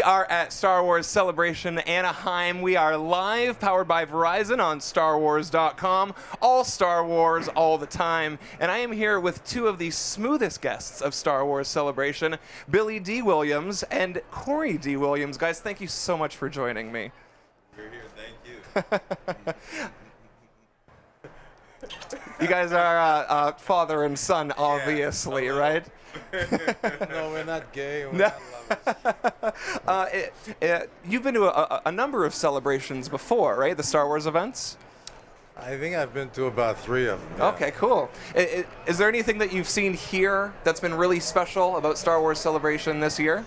are at Star Wars Celebration Anaheim. We are live, powered by Verizon on StarWars.com. All Star Wars, all the time. And I am here with two of the smoothest guests of Star Wars Celebration, Billy D. Williams and Corey D. Williams. Guys, thank you so much for joining me. You're here, thank you. You guys are father and son, obviously, right? No, we're not gay. We're not lovers. You've been to a number of celebrations before, right? The Star Wars events? I think I've been to about 3 of them. Yeah. Okay, cool. Is there anything that you've seen here that's been really special about Star Wars Celebration this year?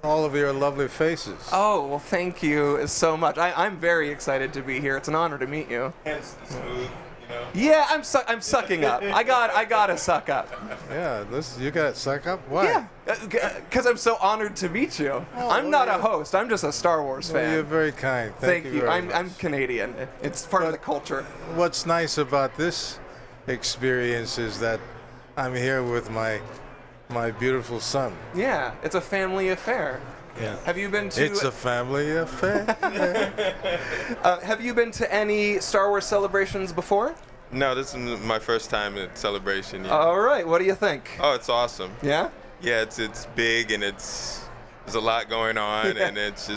All of your lovely faces. Oh, well, thank you so much. I'm very excited to be here. It's an honor to meet you. And it's smooth, you know. Yeah, I'm sucking up. I gotta suck up. Yeah, you got to suck up? Why? Yeah, because I'm so honored to meet you. I'm not a host. I'm just a Star Wars Well, fan. you're very kind. Thank you. you. Very I'm much. Canadian. It's part of the culture. What's nice about this experience is that I'm here with my beautiful son. Yeah, it's a family affair. Yeah. Have you been to? It's a family affair. Have you been to any Star Wars celebrations before? No, this is my first time at Celebration. Yeah. All right. What do you think? Oh, it's awesome. Yeah. Yeah, it's big and there's a lot going on Yeah. and it's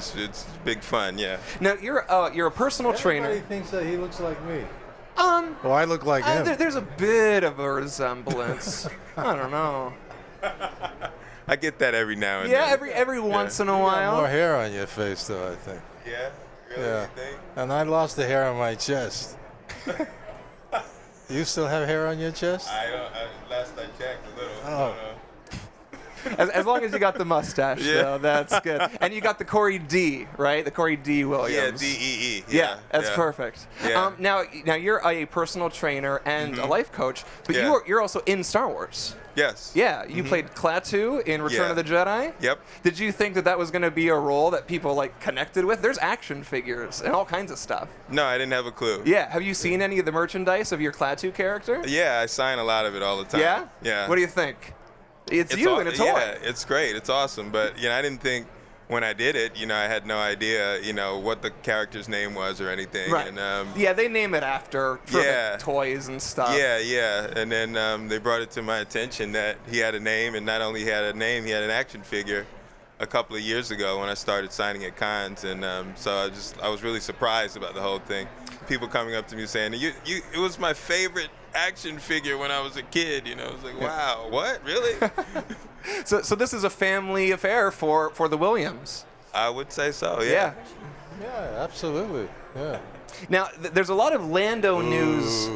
big fun. Yeah. Now you're a personal trainer. Everybody thinks that he looks like me. Well, Well, I look like him. there's a bit of a resemblance. I don't know. I get that every now and Yeah, then. every once in a You got while. more hair on your face, though, I think. Yeah? Really? Yeah. You think? And I lost the hair on my chest. You still have hair on your chest? Last I checked, a little. Oh. As long as you got the mustache, Yeah. though, that's good. And you got the Corey D, right? The Corey D. Yeah, Williams. DEE. Yeah, that's yeah. perfect. Yeah. Now you're a personal trainer and a life coach, but Yeah. you're also in Star Wars. Yes. Yeah, you played Klaatu in Return Yeah. of the Jedi. Yep. Did you think that was going to be a role that people connected with? There's action figures and all kinds of stuff. No, I didn't have a clue. Yeah, have you seen any of the merchandise of your Klaatu character? Yeah, I sign a lot of it all the time. Yeah? Yeah. What do you think? It's you in a toy. Yeah, it's great. It's awesome. But, I didn't think when I did it, I had no idea, what the character's name was or anything. Right. And, Yeah, they name it after for Yeah. the toys and stuff. Yeah. And then they brought it to my attention that he had a name, and not only he had a name, he had an action figure a couple of years ago when I started signing at cons. And so I was really surprised about the whole thing. People coming up to me saying, it was my favorite action figure when I was a kid. It was like, wow, what? Really? So this is a family affair for the Williams. I would say so, Yeah. Yeah, absolutely. Yeah. Now, there's a lot of Lando news.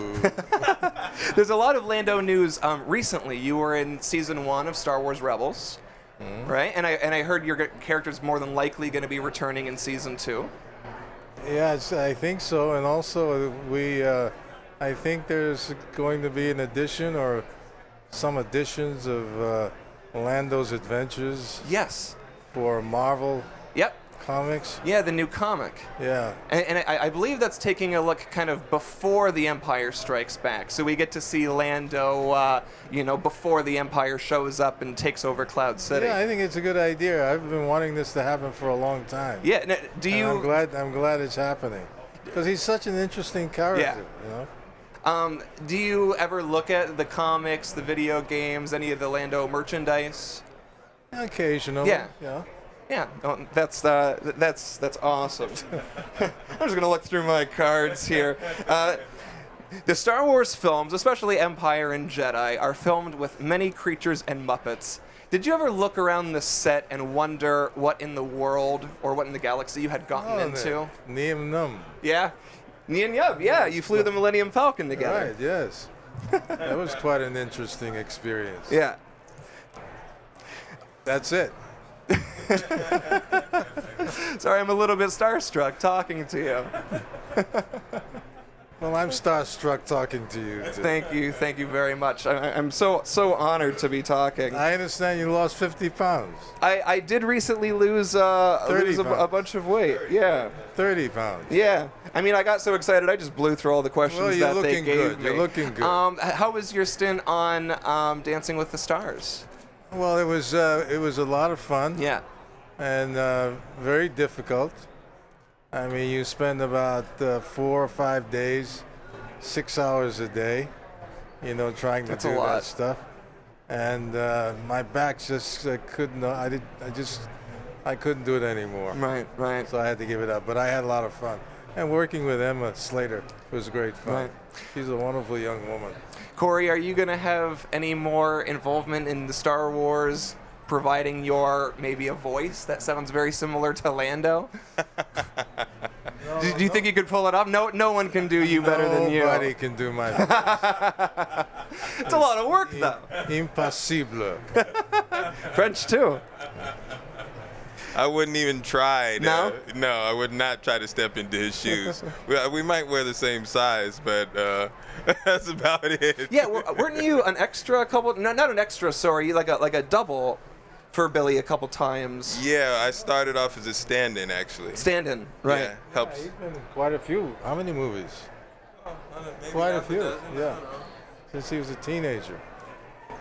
There's a lot of Lando news recently. You were in season 1 of Star Wars Rebels, right? And I heard your character's more than likely going to be returning in season 2. Yes, I think so. And also, I think there's going to be an addition or some additions of Lando's adventures Yes. for Marvel Yep. Comics. Yeah, the new comic. Yeah. And I believe that's taking a look kind of before The Empire Strikes Back. So we get to see Lando, before the Empire shows up and takes over Cloud City. Yeah, I think it's a good idea. I've been wanting this to happen for a long time. Yeah. Now, do And you? I'm glad it's happening. Because he's such an interesting character, Do you ever look at the comics, the video games, any of the Lando merchandise? Occasionally. Yeah. Yeah. Yeah, that's awesome. I'm just gonna look through my cards here. The Star Wars films, especially Empire and Jedi, are filmed with many creatures and Muppets. Did you ever look around the set and wonder what in the world or what in the galaxy you had gotten into? Neum Num. Yeah, Nien Yub. Yeah, you flew the Millennium Falcon together. Right, yes. That was quite an interesting experience. Yeah. That's it. Sorry, I'm a little bit starstruck talking to you. Well, I'm starstruck talking to you. Too. Thank you very much. I'm so honored to be talking. I understand you lost 50 pounds. I did recently lose a bunch of weight. Yeah. 30 pounds. Yeah. I mean, I got so excited, I just blew through all the questions Well, you're that they looking gave good. me. You're looking good. How was your stint on Dancing with the Stars? Well, it was a lot of fun. Yeah. and very difficult. I mean, you spend about 4 or 5 days, 6 hours a day, trying to That's do a lot. that stuff. And my back just couldn't. I couldn't do it anymore. Right. So I had to give it up. But I had a lot of fun. And working with Emma Slater was great fun. Right. She's a wonderful young woman. Corey, are you going to have any more involvement in the Star Wars, providing maybe a voice that sounds very similar to Lando? Do you think you could pull it off? No one can do you better than you. Nobody can do my voice. It's a lot of work, though. Impossible. French, too. I wouldn't even try. No? No, I would not try to step into his shoes. We might wear the same size, but that's about it. Yeah, weren't you an extra not an extra, sorry, like a double for Billy a couple times? Yeah, I started off as a stand-in, actually. Stand-in, right. Yeah, helps. He's been in quite a few. How many movies? Quite a few, yeah. Since he was a teenager.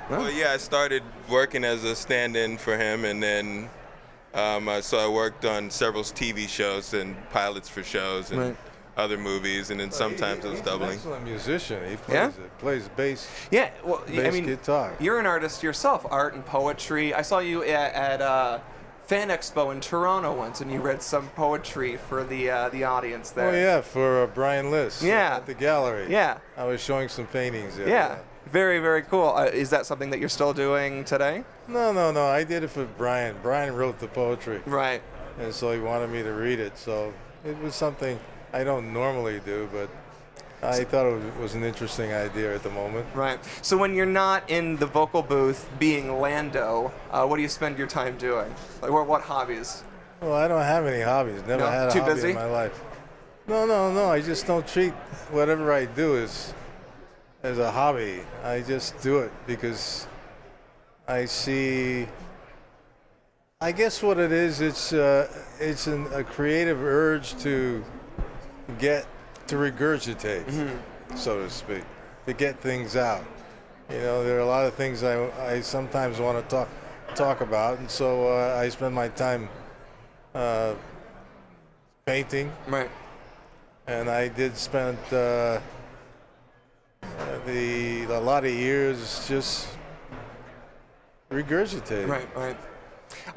Well, yeah, I started working as a stand-in for him, and then so I worked on several TV shows and pilots for shows and other movies, and then sometimes I was doubling. He's an excellent musician. He plays bass. Yeah, well, Bass guitar. You're an artist yourself, art and poetry. I saw you at Fan Expo in Toronto once, and you read some poetry for the audience there. Oh yeah, for Brian Liss. Yeah. At the gallery. Yeah. I was showing some paintings there. Yeah. Very, very cool. Is that something that you're still doing today? No. I did it for Brian. Brian wrote the poetry. Right. And so he wanted me to read it. So it was something I don't normally do, but I thought it was an interesting idea at the moment. Right. So when you're not in the vocal booth being Lando, what do you spend your time doing? Like, what hobbies? Well, I don't have any hobbies. Never had a Too hobby busy? in my life. No. I just don't treat whatever I do as a hobby. I just do it because I guess what it is, it's a creative urge to regurgitate, so to speak, to get things out. There are a lot of things I sometimes want to talk about, and so I spend my time painting. Right. And I did spend a lot of years just regurgitating. Right.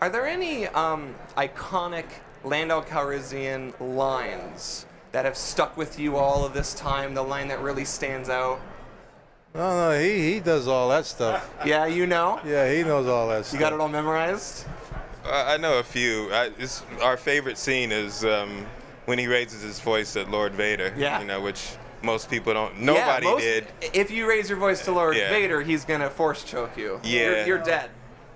Are there any iconic Lando Calrissian lines that have stuck with you all of this time? The line that really stands out? No, he does all that stuff. Yeah, you know? Yeah, he knows all that stuff. You got it all memorized? I know a few. Our favorite scene is when he raises his voice at Lord Vader. Yeah. Which most people don't. Nobody did. If you raise your voice to Lord Yeah. Vader, he's gonna force choke you. Yeah. You're dead.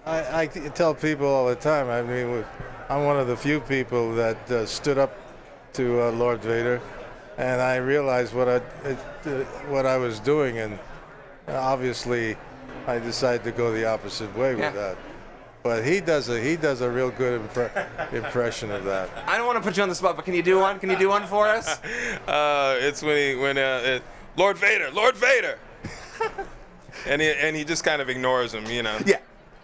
I tell people all the time. I mean, I'm one of the few people that stood up to Lord Vader, and I realized what I was doing, and obviously, I decided to go the opposite way with that. But he does a real good impression of that. I don't want to put you on the spot, but can you do one? Can you do one for us? It's when Lord Vader, and he just kind of ignores him,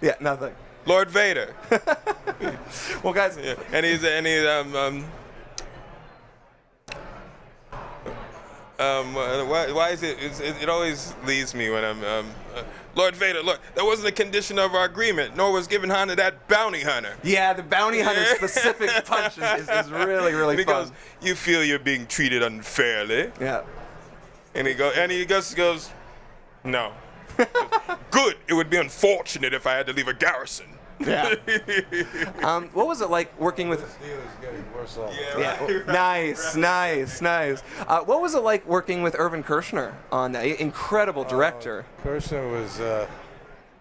Yeah, nothing. Lord Vader. Well, guys, Yeah. And he's why is it always leaves me when I'm Lord Vader, look, that wasn't a condition of our agreement, nor was given honor that bounty hunter. yeah, the bounty hunter specific punch is really, really And he fun. goes, you feel you're being treated unfairly. Yeah. And he goes, no. Good. It would be unfortunate if I had to leave a garrison. Yeah. What was it like working with? This deal is getting worse off. Nice. What was it like working with Irvin Kershner on that? Incredible director. Kershner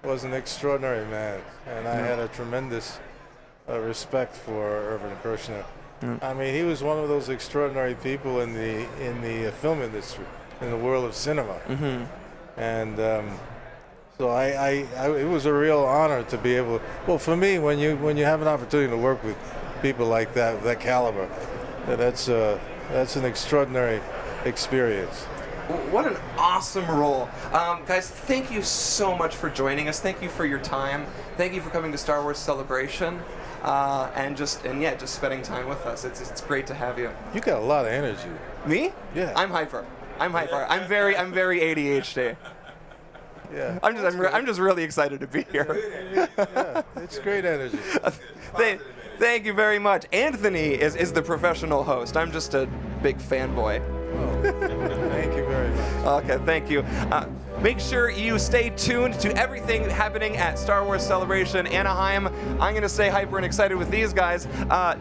was an extraordinary man, and I had a tremendous respect for Irvin Kershner. I mean, he was one of those extraordinary people in the film industry, in the world of cinema, and. So it was a real honor to be able. Well, for me, when you have an opportunity to work with people like that caliber, that's an extraordinary experience. What an awesome role. Guys, thank you so much for joining us. Thank you for your time. Thank you for coming to Star Wars Celebration. And just spending time with us. It's great to have you. You got a lot of energy. Me? Yeah. I'm hyper. I'm very ADHD. Yeah. I'm just really excited to be here. Yeah, it's great energy. Thank you very much. Anthony is the professional host. I'm just a big fanboy. Oh, thank you very much. Okay, thank you. Make sure you stay tuned to everything happening at Star Wars Celebration Anaheim. I'm going to stay hyper and excited with these guys.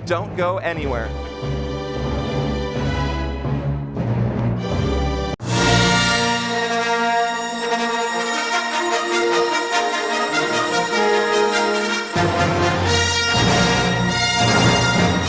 Don't go anywhere.